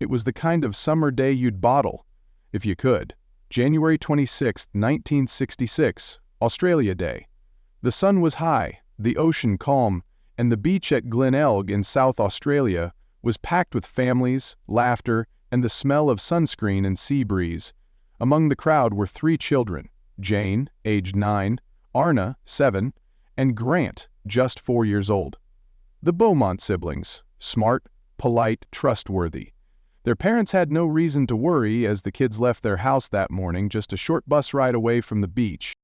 It was the kind of summer day you'd bottle, if you could. January 26, 1966, Australia Day. The sun was high, the ocean calm, and the beach at Glenelg in South Australia was packed with families, laughter, and the smell of sunscreen and sea breeze. Among the crowd were 3 children, Jane, aged 9, Arnna, 7, and Grant, just 4 years old. The Beaumont siblings, smart, polite, trustworthy. Their parents had no reason to worry as the kids left their house that morning just a short bus ride away from the beach.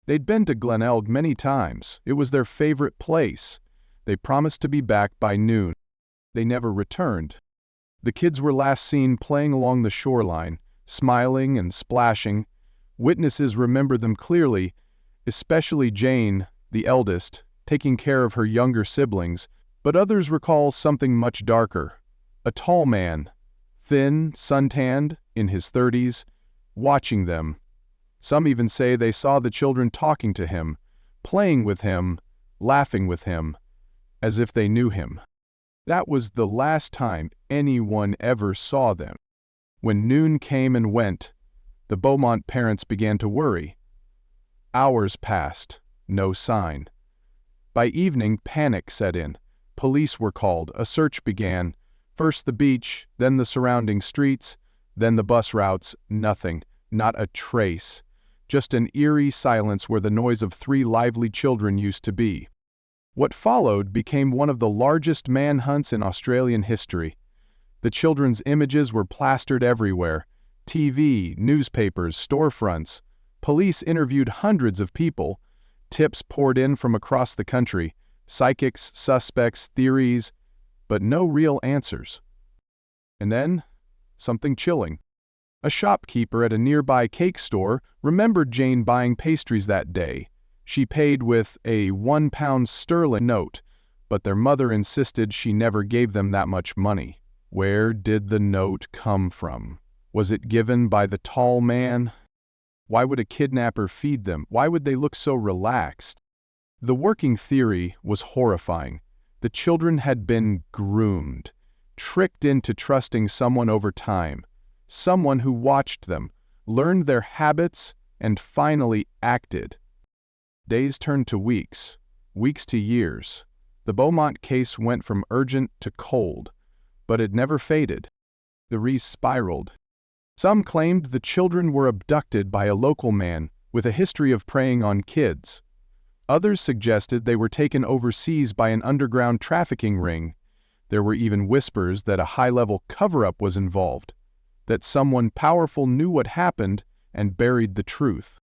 They'd been to Glenelg many times. It was their favorite place. They promised to be back by noon. They never returned. The kids were last seen playing along the shoreline, smiling and splashing. Witnesses remember them clearly, especially Jane, the eldest, taking care of her younger siblings, but others recall something much darker. A tall man, thin, suntanned, in his 30s, watching them. Some even say they saw the children talking to him, playing with him, laughing with him, as if they knew him. That was the last time anyone ever saw them. When noon came and went, the Beaumont parents began to worry. Hours passed, no sign. By evening, panic set in. Police were called, a search began. First the beach, then the surrounding streets, then the bus routes. Nothing, not a trace. Just an eerie silence where the noise of 3 lively children used to be. What followed became one of the largest manhunts in Australian history. The children's images were plastered everywhere. TV, newspapers, storefronts. Police interviewed hundreds of people. Tips poured in from across the country. Psychics, suspects, theories, but no real answers. And then, something chilling. A shopkeeper at a nearby cake store remembered Jane buying pastries that day. She paid with a £1 sterling note, but their mother insisted she never gave them that much money. Where did the note come from? Was it given by the tall man? Why would a kidnapper feed them? Why would they look so relaxed? The working theory was horrifying. The children had been groomed, tricked into trusting someone over time, someone who watched them, learned their habits, and finally acted. Days turned to weeks, weeks to years. The Beaumont case went from urgent to cold, but it never faded. The Reese spiraled. Some claimed the children were abducted by a local man with a history of preying on kids. Others suggested they were taken overseas by an underground trafficking ring. There were even whispers that a high-level cover-up was involved, that someone powerful knew what happened and buried the truth.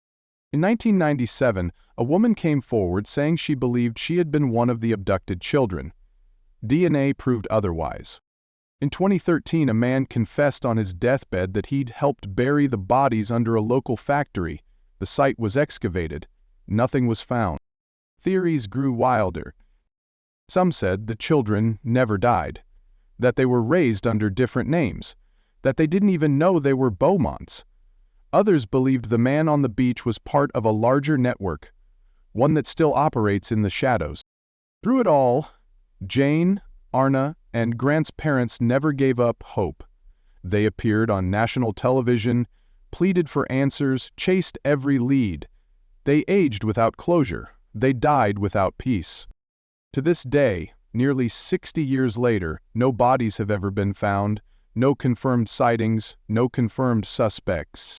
In 1997, a woman came forward saying she believed she had been one of the abducted children. DNA proved otherwise. In 2013, a man confessed on his deathbed that he'd helped bury the bodies under a local factory. The site was excavated. Nothing was found. Theories grew wilder. Some said the children never died, that they were raised under different names, that they didn't even know they were Beaumonts. Others believed the man on the beach was part of a larger network, one that still operates in the shadows. Through it all, Jane, Arnna, and Grant's parents never gave up hope. They appeared on national television, pleaded for answers, chased every lead. They aged without closure. They died without peace. To this day, nearly 60 years later, no bodies have ever been found, no confirmed sightings, no confirmed suspects.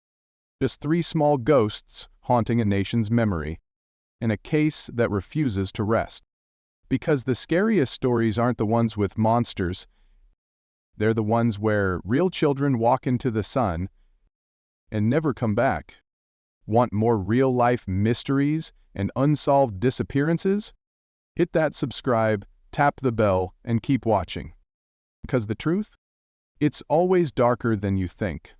Just 3 small ghosts haunting a nation's memory, and a case that refuses to rest. Because the scariest stories aren't the ones with monsters, they're the ones where real children walk into the sun and never come back. Want more real-life mysteries and unsolved disappearances? Hit that subscribe, tap the bell, and keep watching. Because the truth? It's always darker than you think.